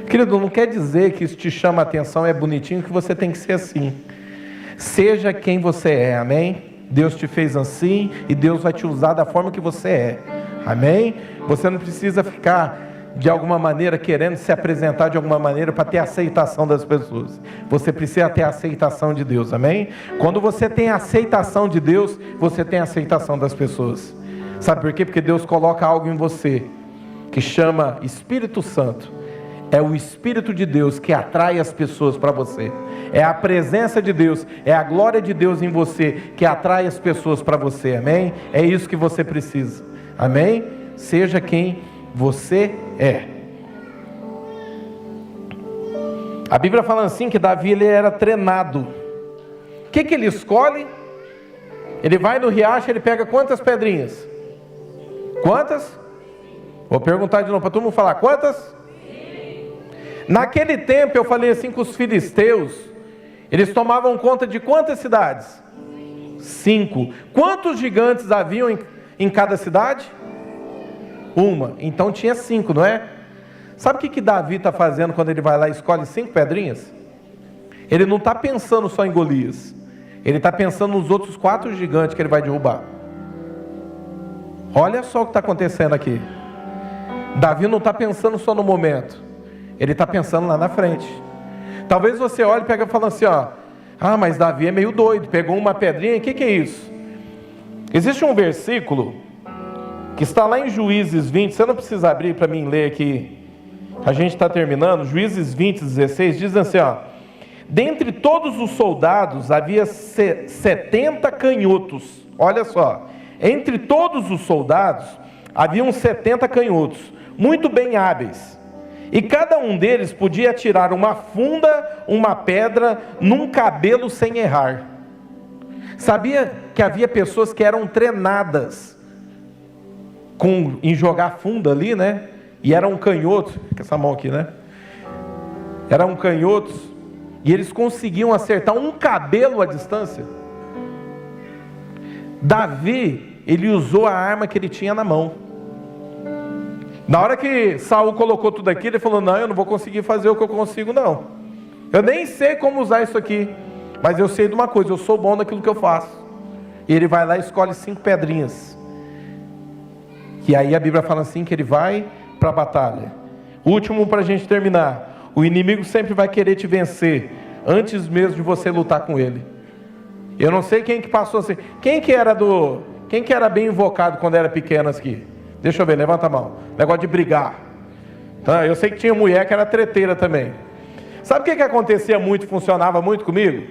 Querido, não quer dizer que isso te chama a atenção, é bonitinho, que você tem que ser assim. Seja quem você é, amém? Deus te fez assim e Deus vai te usar da forma que você é, amém? Você não precisa ficar de alguma maneira querendo se apresentar de alguma maneira para ter a aceitação das pessoas. Você precisa ter a aceitação de Deus, amém? Quando você tem a aceitação de Deus, você tem a aceitação das pessoas. Sabe por quê? Porque Deus coloca algo em você que chama Espírito Santo. É o Espírito de Deus que atrai as pessoas para você. É a presença de Deus, é a glória de Deus em você que atrai as pessoas para você, amém? É isso que você precisa, amém? Seja quem você é. A Bíblia fala assim que Davi ele era treinado. O que ele escolhe? Ele vai no riacho, ele pega quantas pedrinhas? Quantas? Vou perguntar de novo para todo mundo falar, quantas? Naquele tempo eu falei assim com os filisteus, eles tomavam conta de quantas cidades? 5. Quantos gigantes haviam em cada cidade? 1. Então tinha 5, não é? Sabe o que Davi está fazendo quando ele vai lá e escolhe 5 pedrinhas? Ele não está pensando só em Golias. Ele está pensando nos outros 4 gigantes que ele vai derrubar. Olha só o que está acontecendo aqui. Davi não está pensando só no momento. Ele está pensando lá na frente. Talvez você olhe e pega falando assim, ó. Ah, mas Davi é meio doido. Pegou uma pedrinha, o que é isso? Existe um versículo que está lá em Juízes 20. Você não precisa abrir para mim ler aqui. A gente está terminando. Juízes 20, 16. Diz assim, ó. Dentre todos os soldados havia 70 canhotos. Olha só. Entre todos os soldados haviam 70 canhotos, muito bem hábeis. E cada um deles podia atirar uma funda, uma pedra, num cabelo sem errar. Sabia que havia pessoas que eram treinadas em jogar funda ali, né? E eram canhotos, com essa mão aqui, né? Eram canhotos. E eles conseguiam acertar um cabelo à distância. Davi, ele usou a arma que ele tinha na mão. Na hora que Saul colocou tudo aqui, ele falou, não, eu não vou conseguir fazer o que eu consigo, não. Eu nem sei como usar isso aqui, mas eu sei de uma coisa, eu sou bom naquilo que eu faço. E ele vai lá e escolhe 5 pedrinhas. E aí a Bíblia fala assim, que ele vai para a batalha. Último para a gente terminar. O inimigo sempre vai querer te vencer, antes mesmo de você lutar com ele. Eu não sei quem que passou assim. Quem que era bem invocado quando era pequeno aqui? Deixa eu ver, levanta a mão. Negócio de brigar. Eu sei que tinha mulher que era treteira também. Sabe o que acontecia muito, funcionava muito comigo?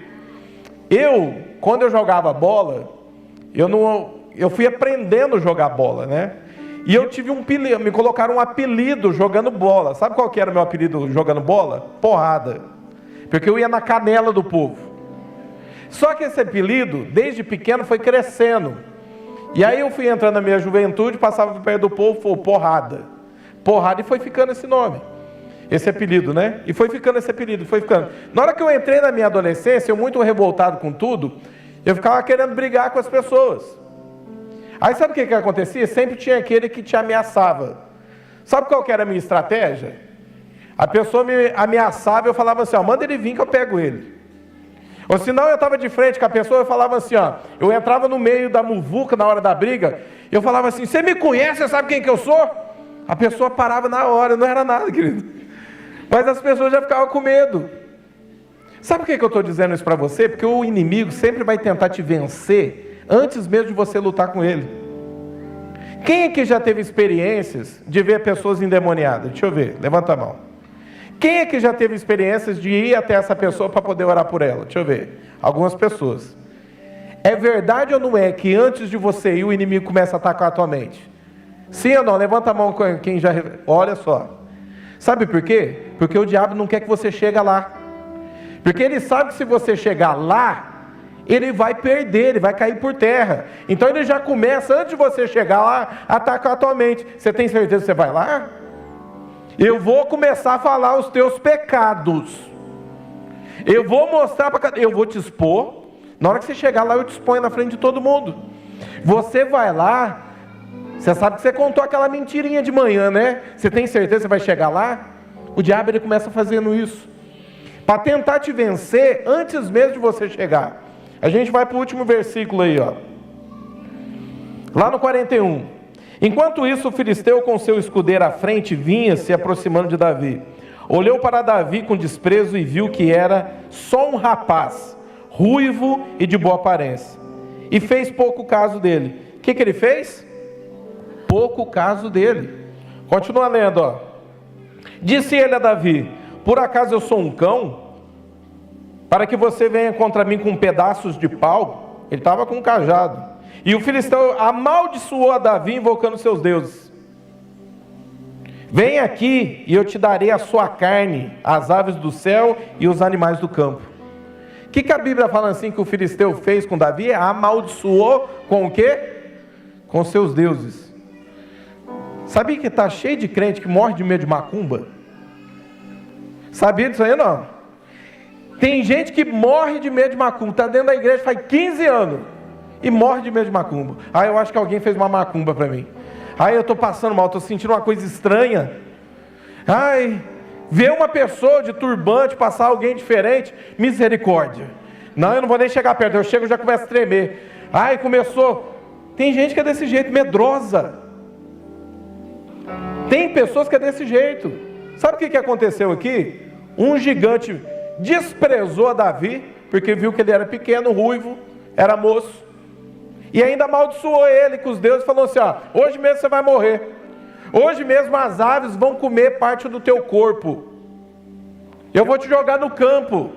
Quando eu jogava bola, eu fui aprendendo a jogar bola, né? E eu tive me colocaram um apelido jogando bola. Sabe qual que era o meu apelido jogando bola? Porrada. Porque eu ia na canela do povo. Só que esse apelido, desde pequeno, foi crescendo. E aí eu fui entrando na minha juventude, passava perto do povo, falou porrada. Porrada, e foi ficando esse nome. Esse apelido, né? E foi ficando esse apelido, foi ficando. Na hora que eu entrei na minha adolescência, eu muito revoltado com tudo, eu ficava querendo brigar com as pessoas. Aí sabe o que acontecia? Sempre tinha aquele que te ameaçava. Sabe qual que era a minha estratégia? A pessoa me ameaçava e eu falava assim, ó, manda ele vir que eu pego ele. Ou senão eu estava de frente com a pessoa e falava assim, ó, eu entrava no meio da muvuca na hora da briga, eu falava assim, você me conhece, você sabe quem que eu sou? A pessoa parava na hora, não era nada, querido. Mas as pessoas já ficavam com medo. Sabe por que eu estou dizendo isso para você? Porque o inimigo sempre vai tentar te vencer antes mesmo de você lutar com ele. Quem aqui já teve experiências de ver pessoas endemoniadas? Deixa eu ver, levanta a mão. Quem aqui já teve experiências de ir até essa pessoa para poder orar por ela? Deixa eu ver. Algumas pessoas. É verdade ou não é que antes de você ir, o inimigo começa a atacar a tua mente? Sim ou não? Levanta a mão quem já... Olha só. Sabe por quê? Porque o diabo não quer que você chegue lá. Porque ele sabe que se você chegar lá, ele vai perder, ele vai cair por terra. Então ele já começa, antes de você chegar lá, a atacar a tua mente. Você tem certeza que você vai lá? Eu vou começar a falar os teus pecados. Eu vou mostrar eu vou te expor. Na hora que você chegar lá, eu te exponho na frente de todo mundo. Você vai lá. Você sabe que você contou aquela mentirinha de manhã, né? Você tem certeza que você vai chegar lá? O diabo, ele começa fazendo isso para tentar te vencer antes mesmo de você chegar. A gente vai para o último versículo aí, ó. Lá no 41. Enquanto isso, o filisteu com seu escudeiro à frente vinha se aproximando de Davi. Olhou para Davi com desprezo e viu que era só um rapaz, ruivo e de boa aparência. E fez pouco caso dele. O que ele fez? Pouco caso dele. Continua lendo, ó. Disse ele a Davi, por acaso eu sou um cão? Para que você venha contra mim com pedaços de pau? Ele estava com um cajado. E o filisteu amaldiçoou a Davi, invocando seus deuses. Vem aqui e eu te darei a sua carne, as aves do céu e os animais do campo. O que a Bíblia fala assim que o filisteu fez com Davi? Amaldiçoou com o quê? Com seus deuses. Sabia que está cheio de crente que morre de medo de macumba? Sabia disso aí não? Tem gente que morre de medo de macumba, está dentro da igreja faz 15 anos e morre de medo de macumba. Eu acho que alguém fez uma macumba para mim. Eu estou passando mal, estou sentindo uma coisa estranha. Ai, ver uma pessoa de turbante passar alguém diferente, misericórdia. Não, eu não vou nem chegar perto, eu chego e já começo a tremer. Ai, começou. Tem gente que é desse jeito, medrosa. Tem pessoas que é desse jeito. Sabe o que aconteceu aqui? Um gigante desprezou a Davi, porque viu que ele era pequeno, ruivo, era moço, e ainda amaldiçoou ele com os deuses, e falou assim, ó, hoje mesmo você vai morrer. Hoje mesmo as aves vão comer parte do teu corpo. Eu vou te jogar no campo.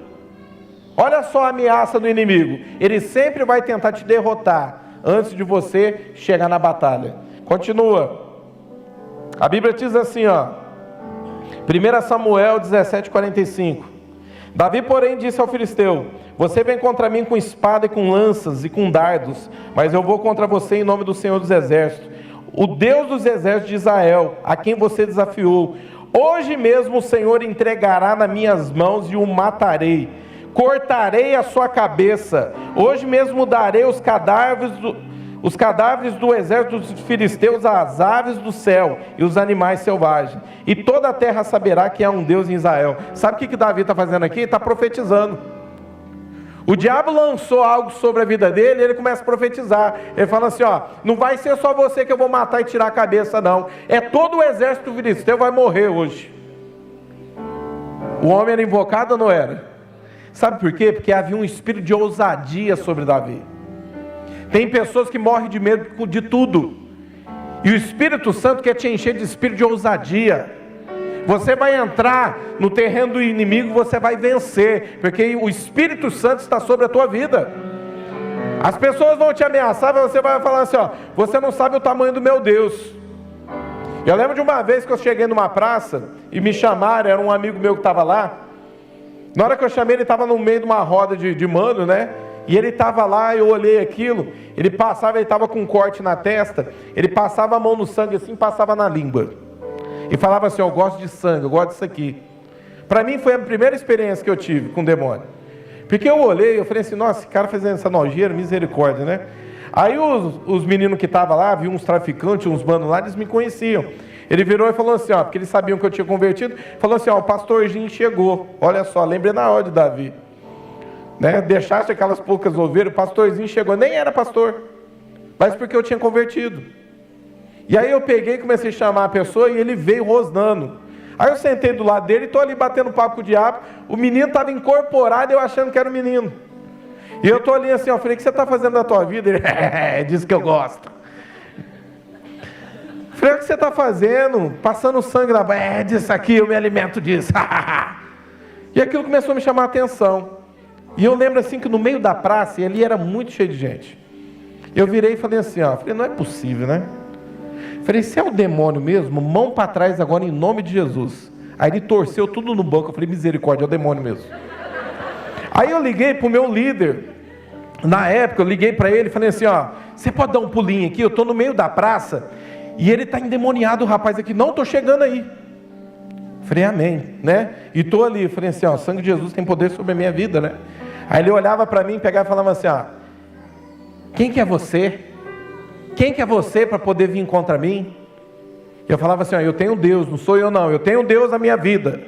Olha só a ameaça do inimigo. Ele sempre vai tentar te derrotar antes de você chegar na batalha. Continua. A Bíblia diz assim, ó. 1 Samuel 17:45. Davi, porém, disse ao filisteu: você vem contra mim com espada e com lanças e com dardos, mas eu vou contra você em nome do Senhor dos Exércitos, o Deus dos exércitos de Israel, a quem você desafiou. Hoje mesmo o Senhor entregará nas minhas mãos e o matarei. Cortarei a sua cabeça. Hoje mesmo darei os cadáveres do exército dos filisteus às aves do céu e os animais selvagens. E toda a terra saberá que há um Deus em Israel. Sabe o que Davi está fazendo aqui? Está profetizando. O diabo lançou algo sobre a vida dele e ele começa a profetizar. Ele fala assim, ó, não vai ser só você que eu vou matar e tirar a cabeça, não. É todo o exército filisteu vai morrer hoje. O homem era invocado ou não era? Sabe por quê? Porque havia um espírito de ousadia sobre Davi. Tem pessoas que morrem de medo de tudo. E o Espírito Santo quer te encher de espírito de ousadia. Você vai entrar no terreno do inimigo, você vai vencer, porque o Espírito Santo está sobre a tua vida. As pessoas vão te ameaçar, mas você vai falar assim, ó, você não sabe o tamanho do meu Deus. Eu lembro de uma vez que eu cheguei numa praça e me chamaram, era um amigo meu que estava lá. Na hora que eu chamei, ele estava no meio de uma roda de mano, né? E ele estava lá, eu olhei aquilo, ele passava, ele estava com um corte na testa, ele passava a mão no sangue assim, passava na língua. E falava assim, eu gosto de sangue, eu gosto disso aqui. Para mim foi a primeira experiência que eu tive com o demônio. Porque eu olhei, eu falei assim, nossa, esse cara fazendo essa nojeira, misericórdia, né? Aí os meninos que estavam lá, viam uns traficantes, uns manos lá, eles me conheciam. Ele virou e falou assim, ó, porque eles sabiam que eu tinha convertido, falou assim, ó, o pastorzinho chegou. Olha só, lembrei na hora de Davi. Né? Deixaste aquelas poucas ovelhas, o pastorzinho chegou, nem era pastor, mas porque eu tinha convertido. E aí eu peguei e comecei a chamar a pessoa e ele veio rosnando. Aí eu sentei do lado dele e estou ali batendo papo com o diabo, o menino estava incorporado, eu achando que era o menino. E eu estou ali assim, ó, falei, o que você está fazendo da tua vida? Ele, disse que eu gosto. Falei, o que você está fazendo? Passando sangue na boca, disso aqui, eu me alimento disso. E aquilo começou a me chamar a atenção. E eu lembro assim que no meio da praça, e ali era muito cheio de gente. Eu virei e falei assim, ó, falei, não é possível, né? Falei, se é o demônio mesmo, mão para trás agora em nome de Jesus. Aí ele torceu tudo no banco, eu falei, misericórdia, é o demônio mesmo. Aí eu liguei para o meu líder, na época eu liguei para ele e falei assim, ó, você pode dar um pulinho aqui, eu estou no meio da praça, e ele está endemoniado, o rapaz aqui, não, estou chegando aí. Falei, amém, né? E estou ali, falei assim, ó, o sangue de Jesus tem poder sobre a minha vida, né? Aí ele olhava para mim, pegava e falava assim, ó, quem que é você? Quem que é você para poder vir contra mim? Eu falava assim, ó, eu tenho Deus, não sou eu não, eu tenho Deus na minha vida.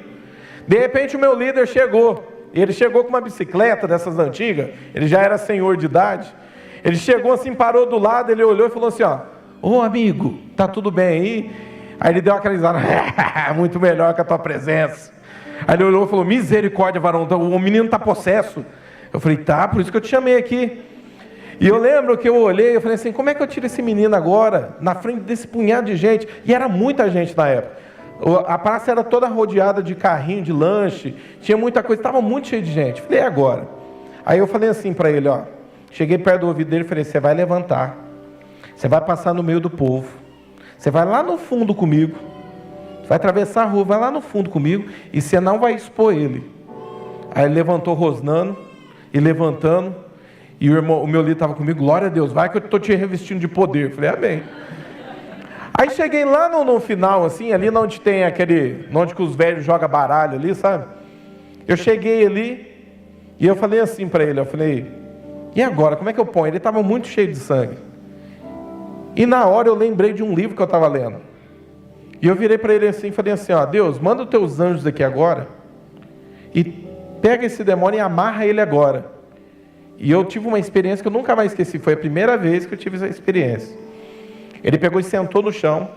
De repente o meu líder chegou, ele chegou com uma bicicleta dessas antigas, ele já era senhor de idade, ele chegou assim, parou do lado, ele olhou e falou assim, ó, ô amigo, tá tudo bem aí? Aí ele deu aquela risada, muito melhor que a tua presença. Aí ele olhou e falou, misericórdia, varão, o menino está possesso. Eu falei, tá, por isso que eu te chamei aqui. E eu lembro que eu olhei, eu falei assim, como é que eu tiro esse menino agora, na frente desse punhado de gente? E era muita gente na época. A praça era toda rodeada de carrinho, de lanche, tinha muita coisa, estava muito cheio de gente. Falei, e agora? Aí eu falei assim para ele, ó, cheguei perto do ouvido dele e falei, você vai levantar, você vai passar no meio do povo, você vai lá no fundo comigo, você vai atravessar a rua, vai lá no fundo comigo, e você não vai expor ele. Aí ele levantou rosnando, e levantando, e o meu líder estava comigo, glória a Deus, vai que eu estou te revestindo de poder. Eu falei, amém. Aí cheguei lá no final, assim, ali onde tem onde que os velhos jogam baralho ali, sabe? Eu cheguei ali, e eu falei assim para ele, eu falei, e agora, como é que eu ponho? Ele estava muito cheio de sangue. E na hora eu lembrei de um livro que eu estava lendo. E eu virei para ele assim e falei assim, ó, Deus, manda os teus anjos aqui agora e pega esse demônio e amarra ele agora. E eu tive uma experiência que eu nunca mais esqueci, foi a primeira vez que eu tive essa experiência. Ele pegou e sentou no chão,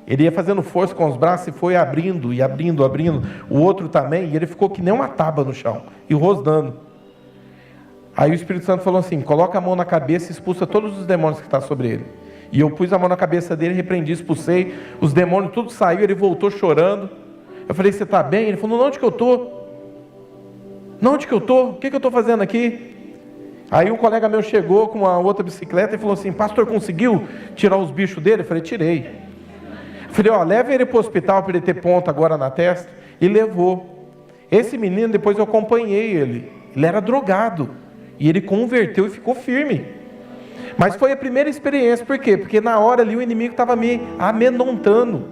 ele ia fazendo força com os braços e foi abrindo, e abrindo, abrindo, o outro também, e ele ficou que nem uma tábua no chão, e rosnando. Aí o Espírito Santo falou assim, coloca a mão na cabeça e expulsa todos os demônios que estão sobre ele. E eu pus a mão na cabeça dele, repreendi, expulsei, os demônios tudo saiu, ele voltou chorando. Eu falei, você está bem? Ele falou, não, onde que eu estou? Não, onde que eu estou? O que eu estou fazendo aqui? Aí um colega meu chegou com uma outra bicicleta e falou assim, pastor, conseguiu tirar os bichos dele? Eu falei, tirei. Eu falei, ó, leva ele para o hospital para ele ter ponto agora na testa. E levou. Esse menino, depois eu acompanhei ele. Ele era drogado. E ele converteu e ficou firme. Mas foi a primeira experiência, por quê? Porque na hora ali o inimigo estava me amedrontando.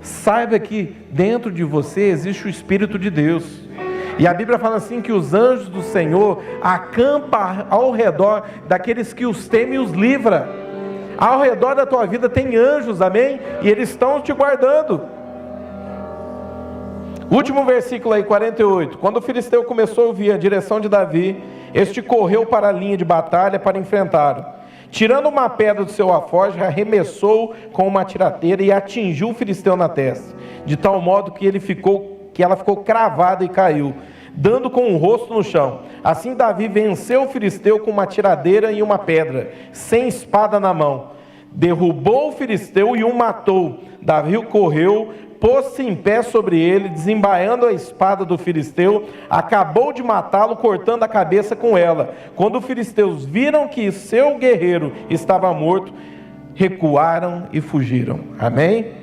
Saiba que dentro de você existe o Espírito de Deus. E a Bíblia fala assim que os anjos do Senhor acampam ao redor daqueles que os temem e os livra. Ao redor da tua vida tem anjos, amém? E eles estão te guardando. Último versículo aí, 48. Quando o filisteu começou a ouvir a direção de Davi, este correu para a linha de batalha para enfrentá-lo. Tirando uma pedra do seu alforje, arremessou com uma tirateira e atingiu o filisteu na testa, de tal modo que ela ficou cravada e caiu, dando com o rosto no chão. Assim Davi venceu o filisteu com uma tiradeira e uma pedra, sem espada na mão. Derrubou o filisteu e o matou. Davi correu, pôs-se em pé sobre ele, desembaiando a espada do filisteu, acabou de matá-lo, cortando a cabeça com ela. Quando os filisteus viram que seu guerreiro estava morto, recuaram e fugiram. Amém?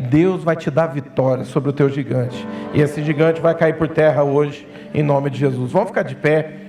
Deus vai te dar vitória sobre o teu gigante. E esse gigante vai cair por terra hoje, em nome de Jesus. Vamos ficar de pé.